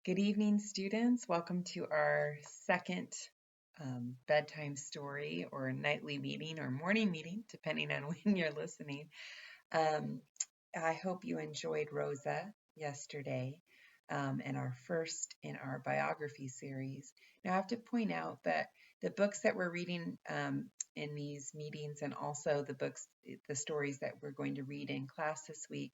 Good evening, students. Welcome to our second bedtime story or nightly meeting or morning meeting, depending on when you're listening. Um, I hope you enjoyed Rosa yesterday and our first in our biography series. Now, I have to point out that the books that we're reading in these meetings and also the stories that we're going to read in class this week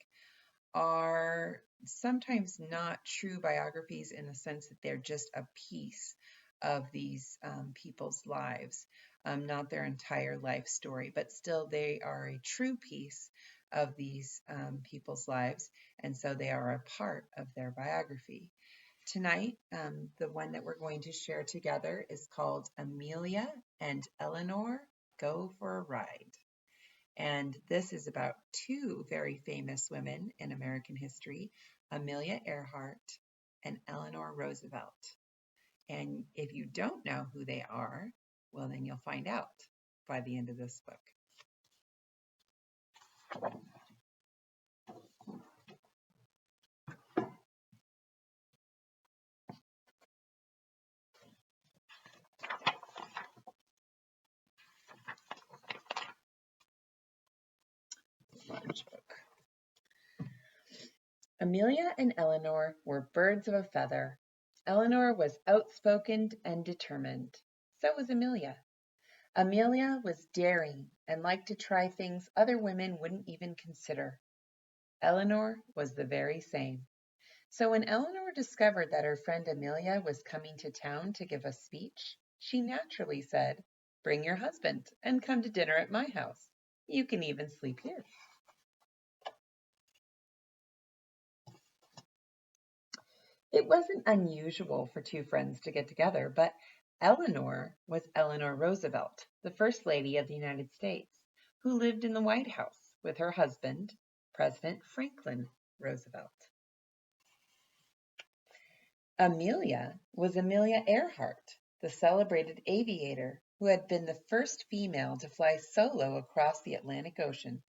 are sometimes not true biographies in the sense that they're just a piece of these people's lives, not their entire life story, but still they are a true piece of these people's lives, and so they are a part of their biography. Tonight, the one that we're going to share together is called Amelia and Eleanor Go for a Ride. And this is about two very famous women in American history, Amelia Earhart and Eleanor Roosevelt. And if you don't know who they are, well, then you'll find out by the end of this book. Large book. Amelia and Eleanor were birds of a feather. Eleanor was outspoken and determined. So was Amelia. Amelia was daring and liked to try things other women wouldn't even consider. Eleanor was the very same. So when Eleanor discovered that her friend Amelia was coming to town to give a speech, she naturally said, "Bring your husband and come to dinner at my house. You can even sleep here." It wasn't unusual for two friends to get together, but Eleanor was Eleanor Roosevelt, the First Lady of the United States, who lived in the White House with her husband, President Franklin Roosevelt. Amelia was Amelia Earhart, the celebrated aviator who had been the first female to fly solo across the Atlantic Ocean.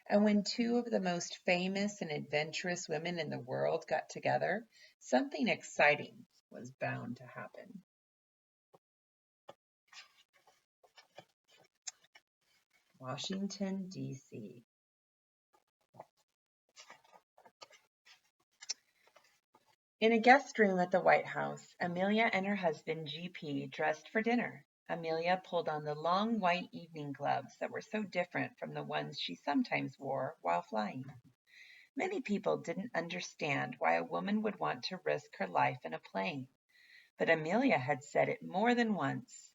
And when two of the most famous and adventurous women in the world got together, something exciting was bound to happen. Washington, D.C. In a guest room at the White House, Amelia and her husband, G.P., dressed for dinner. Amelia pulled on the long white evening gloves that were so different from the ones she sometimes wore while flying. Many people didn't understand why a woman would want to risk her life in a plane, but Amelia had said it more than once.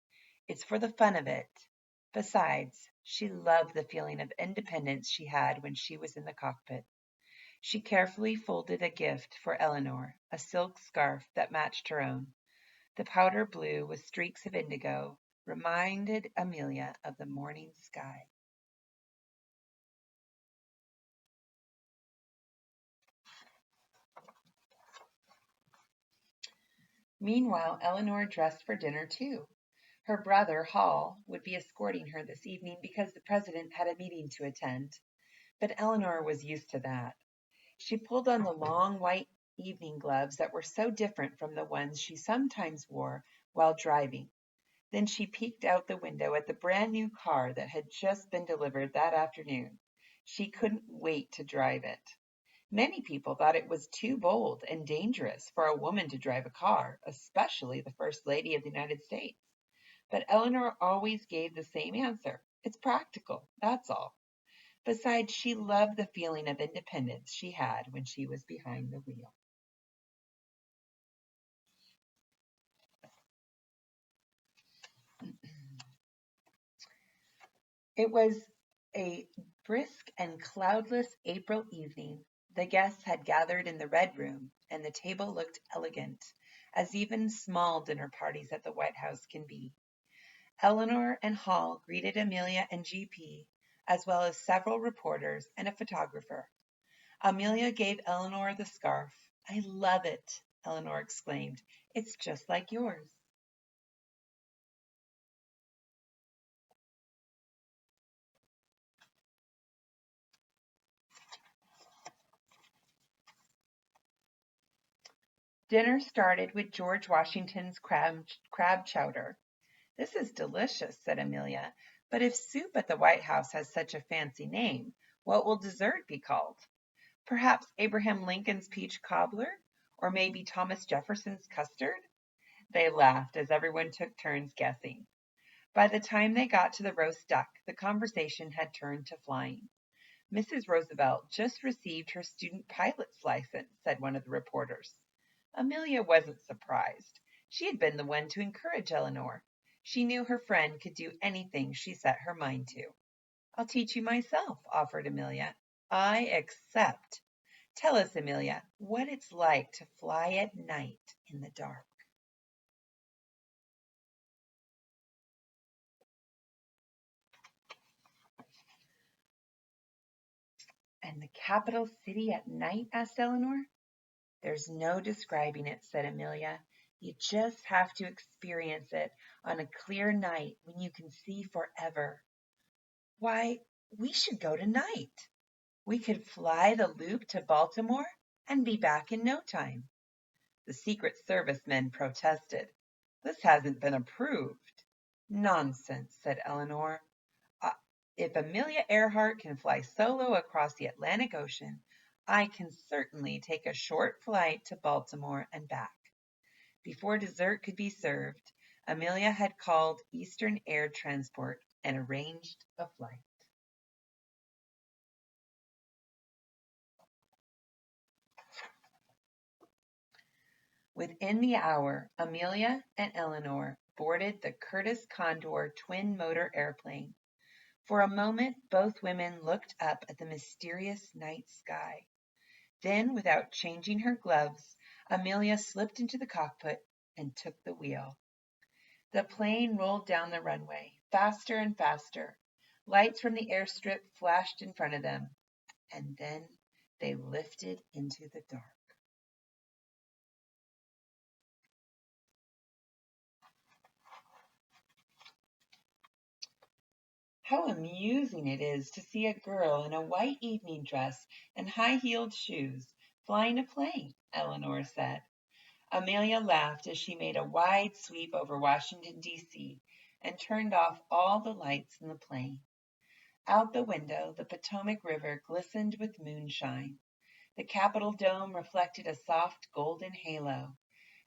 It's for the fun of it. Besides, she loved the feeling of independence she had when she was in the cockpit. She carefully folded a gift for Eleanor, a silk scarf that matched her own. The powder blue with streaks of indigo reminded Amelia of the morning sky. Meanwhile, Eleanor dressed for dinner too. Her brother, Hall, would be escorting her this evening because the president had a meeting to attend. But Eleanor was used to that. She pulled on the long white evening gloves that were so different from the ones she sometimes wore while driving. Then she peeked out the window at the brand new car that had just been delivered that afternoon. She couldn't wait to drive it. Many people thought it was too bold and dangerous for a woman to drive a car, especially the First Lady of the United States. But Eleanor always gave the same answer. It's practical, that's all. Besides, she loved the feeling of independence she had when she was behind the wheel. It was a brisk and cloudless April evening. The guests had gathered in the Red Room, and the table looked elegant, as even small dinner parties at the White House can be. Eleanor and Hall greeted Amelia and G.P., as well as several reporters and a photographer. Amelia gave Eleanor the scarf. "I love it," Eleanor exclaimed. "It's just like yours." Dinner started with George Washington's crab chowder. "This is delicious," said Amelia. "But if soup at the White House has such a fancy name, what will dessert be called? Perhaps Abraham Lincoln's peach cobbler? Or maybe Thomas Jefferson's custard?" They laughed as everyone took turns guessing. By the time they got to the roast duck, the conversation had turned to flying. "Mrs. Roosevelt just received her student pilot's license," said one of the reporters. Amelia wasn't surprised. She had been the one to encourage Eleanor. She knew her friend could do anything she set her mind to. "I'll teach you myself," offered Amelia. "I accept. Tell us, Amelia, what it's like to fly at night in the dark." "And the capital city at night?" asked Eleanor. "There's no describing it," said Amelia. "You just have to experience it on a clear night when you can see forever. Why, we should go tonight. We could fly the loop to Baltimore and be back in no time." The Secret Service men protested. "This hasn't been approved." "Nonsense," said Eleanor. "Uh, If Amelia Earhart can fly solo across the Atlantic Ocean, I can certainly take a short flight to Baltimore and back." Before dessert could be served, Amelia had called Eastern Air Transport and arranged a flight. Within the hour, Amelia and Eleanor boarded the Curtiss Condor twin-motor airplane. For a moment, both women looked up at the mysterious night sky. Then, without changing her gloves, Amelia slipped into the cockpit and took the wheel. The plane rolled down the runway, faster and faster. Lights from the airstrip flashed in front of them, and then they lifted into the dark. "How amusing it is to see a girl in a white evening dress and high-heeled shoes flying a plane," Eleanor said. Amelia laughed as she made a wide sweep over Washington, D.C., and turned off all the lights in the plane. Out the window, the Potomac River glistened with moonshine. The Capitol dome reflected a soft golden halo,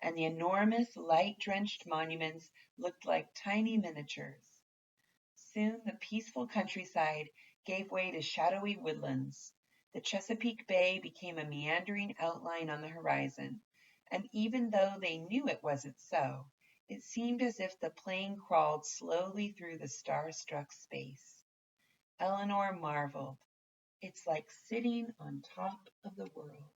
and the enormous light-drenched monuments looked like tiny miniatures. Soon the peaceful countryside gave way to shadowy woodlands. The Chesapeake Bay became a meandering outline on the horizon, and even though they knew it wasn't so, it seemed as if the plane crawled slowly through the star-struck space. Eleanor marveled. "It's like sitting on top of the world."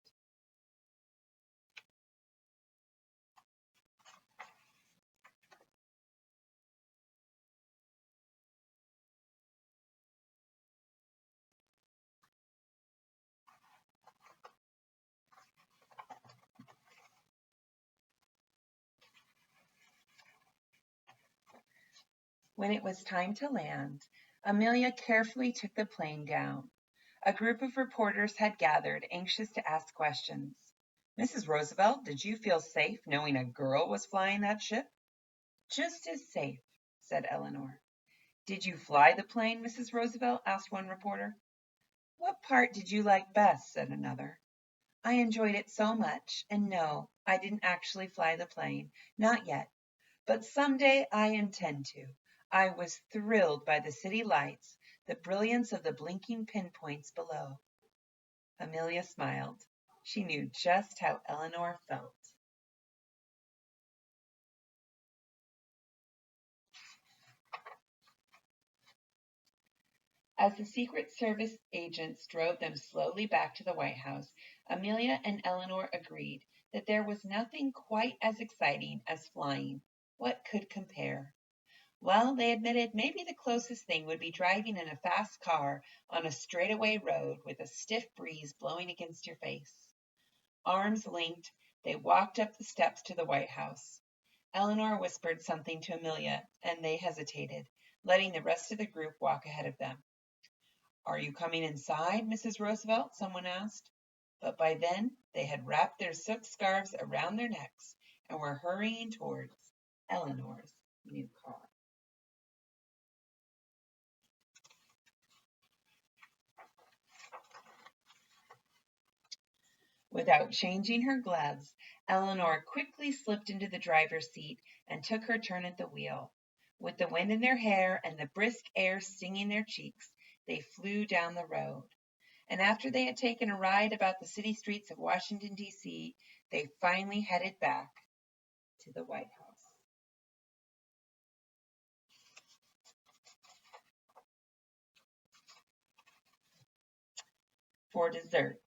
When it was time to land, Amelia carefully took the plane down. A group of reporters had gathered, anxious to ask questions. "Mrs. Roosevelt, did you feel safe knowing a girl was flying that ship?" "Just as safe," said Eleanor. "Did you fly the plane, Mrs. Roosevelt?" asked one reporter. "What part did you like best?" said another. "I enjoyed it so much, and no, I didn't actually fly the plane, not yet, but someday I intend to. I was thrilled by the city lights, the brilliance of the blinking pinpoints below." Amelia smiled. She knew just how Eleanor felt. As the Secret Service agents drove them slowly back to the White House, Amelia and Eleanor agreed that there was nothing quite as exciting as flying. What could compare? Well, they admitted maybe the closest thing would be driving in a fast car on a straightaway road with a stiff breeze blowing against your face. Arms linked, they walked up the steps to the White House. Eleanor whispered something to Amelia, and they hesitated, letting the rest of the group walk ahead of them. "Are you coming inside, Mrs. Roosevelt?" someone asked. but by then they had wrapped their silk scarves around their necks and were hurrying towards Eleanor's new car. Without changing her gloves, Eleanor quickly slipped into the driver's seat and took her turn at the wheel. With the wind in their hair and the brisk air stinging their cheeks, they flew down the road. And after they had taken a ride about the city streets of Washington, D.C., they finally headed back to the White House. For dessert,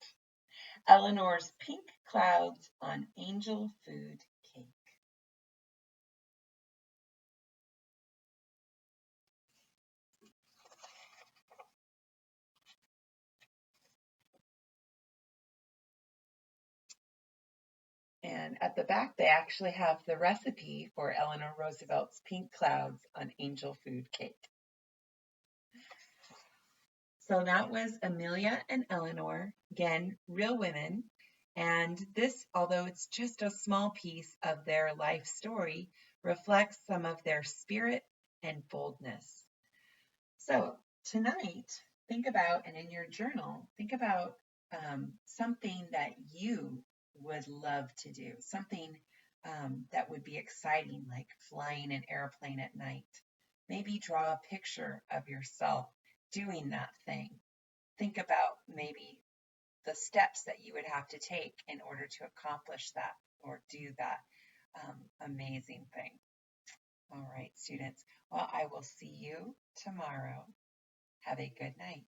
Eleanor's pink clouds on angel food cake. And at the back, they actually have the recipe for Eleanor Roosevelt's pink clouds on angel food cake. So that was Amelia and Eleanor, again, real women. And this, although it's just a small piece of their life story, reflects some of their spirit and boldness. So tonight, think about, and in your journal, think about something that you would love to do, something that would be exciting, like flying an airplane at night. Maybe draw a picture of yourself doing that thing. Think about maybe the steps that you would have to take in order to accomplish that or do that amazing thing. All right, students. Well, I will see you tomorrow. Have a good night.